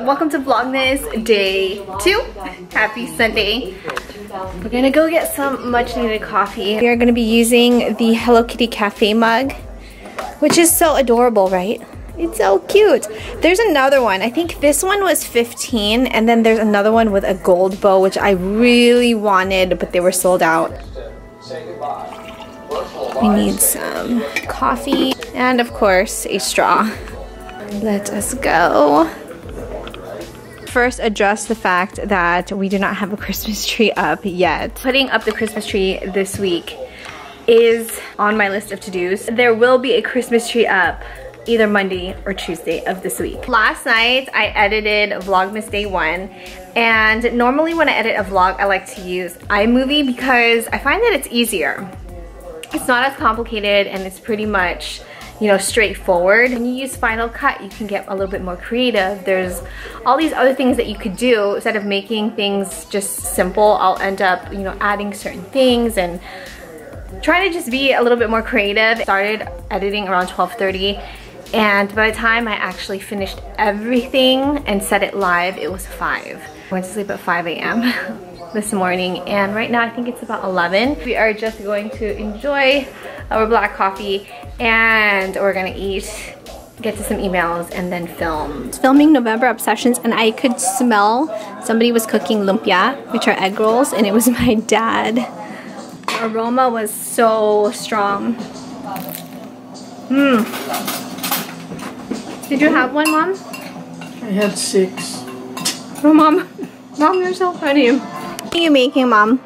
welcome to Vlogmas day 2. Happy Sunday. We're gonna go get some much needed coffee. We are gonna be using the Hello Kitty Cafe mug, which is so adorable, right? It's so cute. There's another one. I think this one was 15, and then there's another one with a gold bow, which I really wanted, but they were sold out. We need some coffee and, of course, a straw. Let us go. First, address the fact that we do not have a Christmas tree up yet. Putting up the Christmas tree this week is on my list of to-dos. There will be a Christmas tree up either Monday or Tuesday of this week. Last night, I edited Vlogmas day 1, and normally when I edit a vlog, I like to use iMovie because I find that it's easier. It's not as complicated and it's pretty much, you know, straightforward. When you use Final Cut, you can get a little bit more creative. There's all these other things that you could do. Instead of making things just simple, I'll end up, you know, adding certain things and trying to just be a little bit more creative. I started editing around 12:30, and by the time I actually finished everything and set it live, it was 5. I went to sleep at 5 a.m. this morning, and right now I think it's about 11. We are just going to enjoy our black coffee, and we're gonna eat, get to some emails, and then film. It's filming November Obsessions, and I could smell somebody was cooking lumpia, which are egg rolls, and it was my dad. The aroma was so strong. Did you have one, Mom? I had 6. Oh, Mom, you're so funny. What are you making, Mom?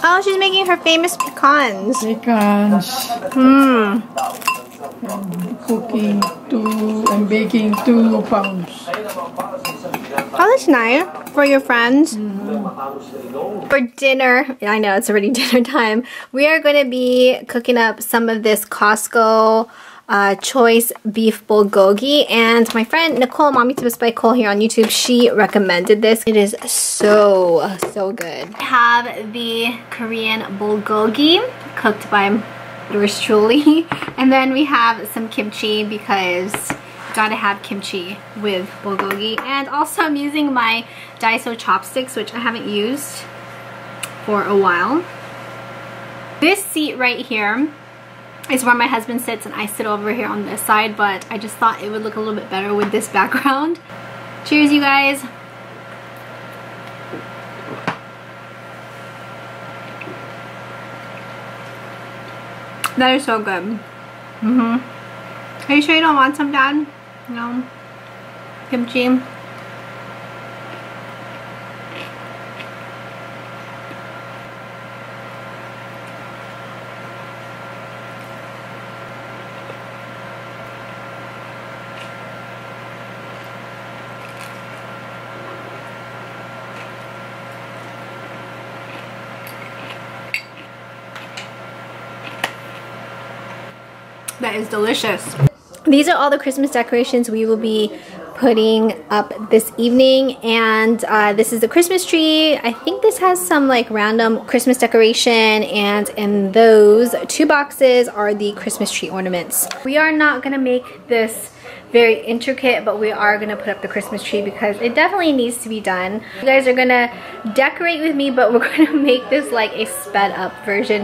Oh, she's making her famous pecans. Pecans. I'm cooking 2 and baking 2 pounds. Oh, that's nice for your friends. For dinner, I know it's already dinner time. We are going to be cooking up some of this Costco choice beef bulgogi, and my friend Nicole, Mommy Tips by Cole here on YouTube, she recommended this. It is so good. I have the Korean bulgogi cooked by yours truly, and then we have some kimchi because gotta have kimchi with bulgogi, and also I'm using my Daiso chopsticks, which I haven't used for a while. This seat right here is where my husband sits, and I sit over here on this side, but I just thought it would look a little bit better with this background. Cheers, you guys. That is so good. Are you sure you don't want some, Dad? No? Kimchi? That is delicious. These are all the Christmas decorations we will be putting up this evening, and this is the Christmas tree. I think this has some like random Christmas decoration, and in those 2 boxes are the Christmas tree ornaments. We are not gonna make this very intricate, but we are gonna put up the Christmas tree because it definitely needs to be done. You guys are gonna decorate with me, but we're gonna make this like a sped up version.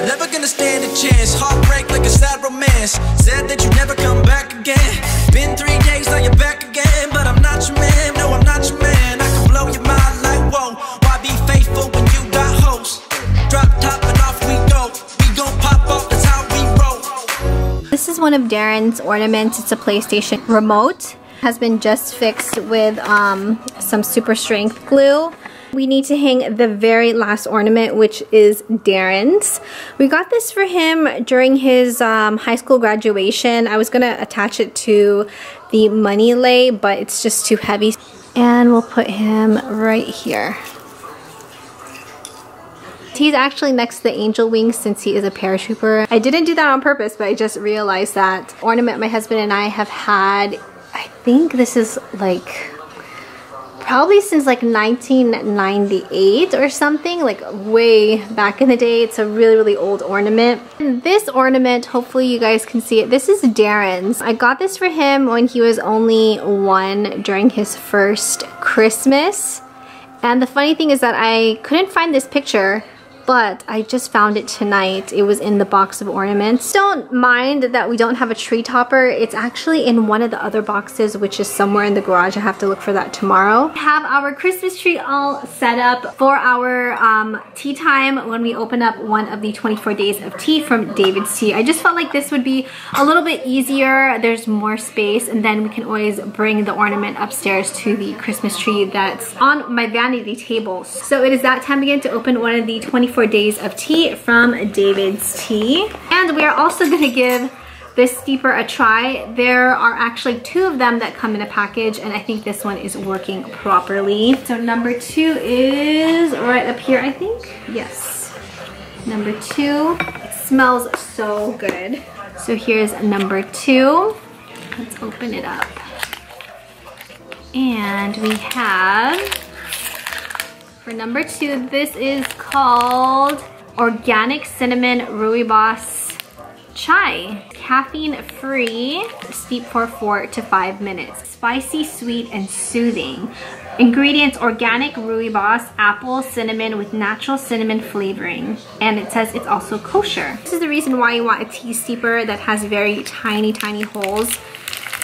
Never gonna stand a chance. Heartbreak like a sad romance. Said that you never come back again. Been 3 days, now you're back again. But I'm not your man, no I'm not your man. I can blow your mind like whoa. Why be faithful when you got hoes? Drop top and off we go. We gon' pop off, that's how we roll. This is one of Darren's ornaments. It's a PlayStation remote. Has been just fixed with some super strength glue. We need to hang the very last ornament, which is Darren's. We got this for him during his high school graduation. I was gonna attach it to the money lei, but it's just too heavy. And we'll put him right here. He's actually next to the angel wings since he is a paratrooper. I didn't do that on purpose, but I just realized that ornament my husband and I have had, I think this is like probably since like 1998 or something, like way back in the day. It's a really, really old ornament. And this ornament, hopefully you guys can see it. This is Darren's. I got this for him when he was only 1 during his first Christmas. And the funny thing is that I couldn't find this picture, but I just found it tonight. It was in the box of ornaments. Don't mind that we don't have a tree topper. It's actually in one of the other boxes, which is somewhere in the garage. I have to look for that tomorrow. We have our Christmas tree all set up for our tea time when we open up one of the 24 days of tea from David's Tea. I just felt like this would be a little bit easier. There's more space, and then we can always bring the ornament upstairs to the Christmas tree that's on my vanity table. So it is that time again to open one of the 24 days of tea from David's Tea. And we are also going to give this steeper a try. There are actually 2 of them that come in a package, and I think this one is working properly. So number 2 is right up here, I think. Yes. Number 2. It smells so good. So here's number 2. Let's open it up. And we have, for number 2, this is called Organic Cinnamon Rooibos Chai. Caffeine free, steep for 4 to 5 minutes. Spicy, sweet, and soothing. Ingredients: organic rooibos, apple, cinnamon with natural cinnamon flavoring. And it says it's also kosher. This is the reason why you want a tea steeper that has very tiny, tiny holes.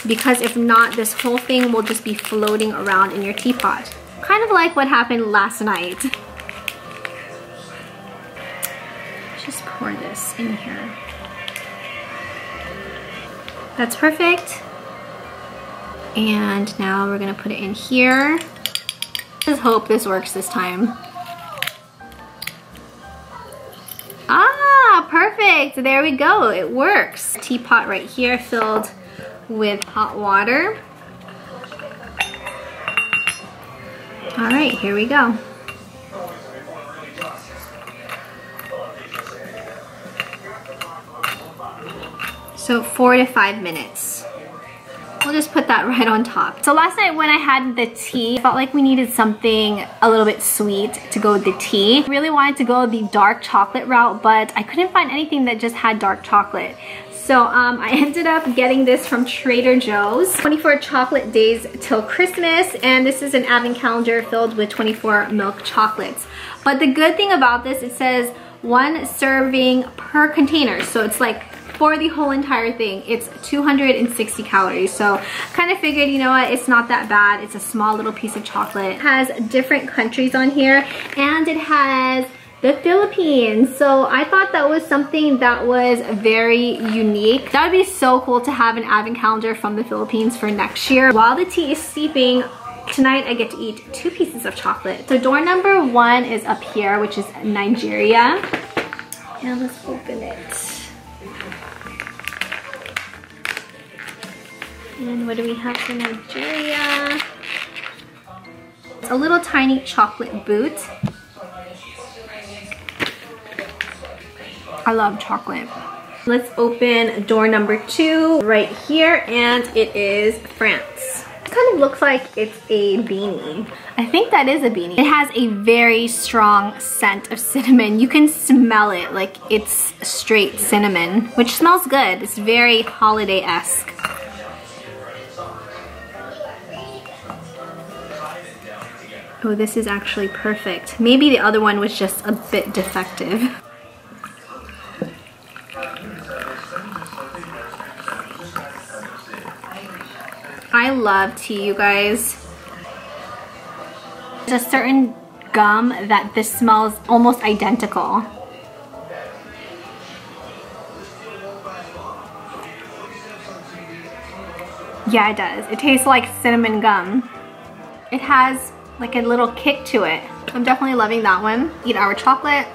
Because if not, this whole thing will just be floating around in your teapot. Kind of like what happened last night. Just pour this in here. That's perfect. And now we're gonna put it in here. Just hope this works this time. Ah, perfect. There we go. It works. Teapot right here filled with hot water. All right, here we go. So 4 to 5 minutes. We'll just put that right on top. So last night when I had the tea, I felt like we needed something a little bit sweet to go with the tea. I really wanted to go the dark chocolate route, but I couldn't find anything that just had dark chocolate. So I ended up getting this from Trader Joe's. 24 chocolate days till Christmas, and this is an advent calendar filled with 24 milk chocolates. But the good thing about this, it says 1 serving per container. So it's like for the whole entire thing, it's 260 calories. So kind of figured, you know what, it's not that bad. It's a small little piece of chocolate. It has different countries on here, and it has the Philippines. So I thought that was something that was very unique. That would be so cool to have an advent calendar from the Philippines for next year. While the tea is steeping, tonight I get to eat 2 pieces of chocolate. So door number 1 is up here, which is Nigeria. Now let's open it. And what do we have for Nigeria? It's a little tiny chocolate boot. I love chocolate. Let's open door number 2 right here, and it is France. It kind of looks like it's a beanie. I think that is a beanie. It has a very strong scent of cinnamon. You can smell it like it's straight cinnamon, which smells good. It's very holiday-esque. Oh, this is actually perfect. Maybe the other one was just a bit defective. I love tea, you guys. There's a certain gum that this smells almost identical. Yeah, it does. It tastes like cinnamon gum. It has like a little kick to it. I'm definitely loving that one. Eat our chocolate.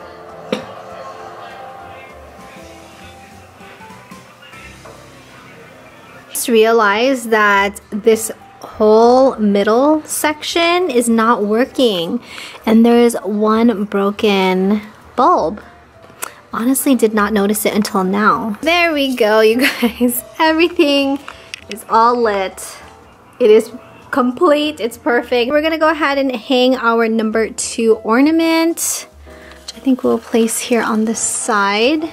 Just realized that this whole middle section is not working, and there's one broken bulb. Honestly, did not notice it until now. There we go, you guys. Everything is all lit. It is complete. It's perfect. We're gonna go ahead and hang our number 2 ornament, which I think we'll place here on the side.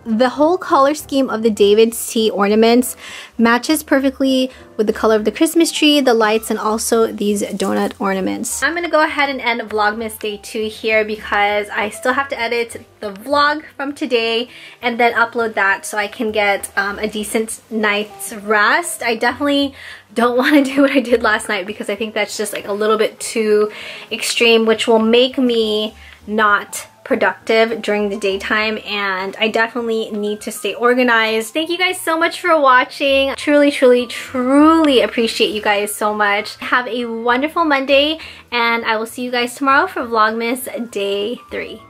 The whole color scheme of the David's Tea ornaments matches perfectly with the color of the Christmas tree, the lights, and also these donut ornaments. I'm gonna go ahead and end Vlogmas Day 2 here because I still have to edit the vlog from today and then upload that so I can get a decent night's rest. I definitely don't want to do what I did last night because I think that's just like a little bit too extreme, which will make me not productive during the daytime, and I definitely need to stay organized. Thank you guys so much for watching. Truly appreciate you guys so much. Have a wonderful Monday, and I will see you guys tomorrow for Vlogmas Day 3.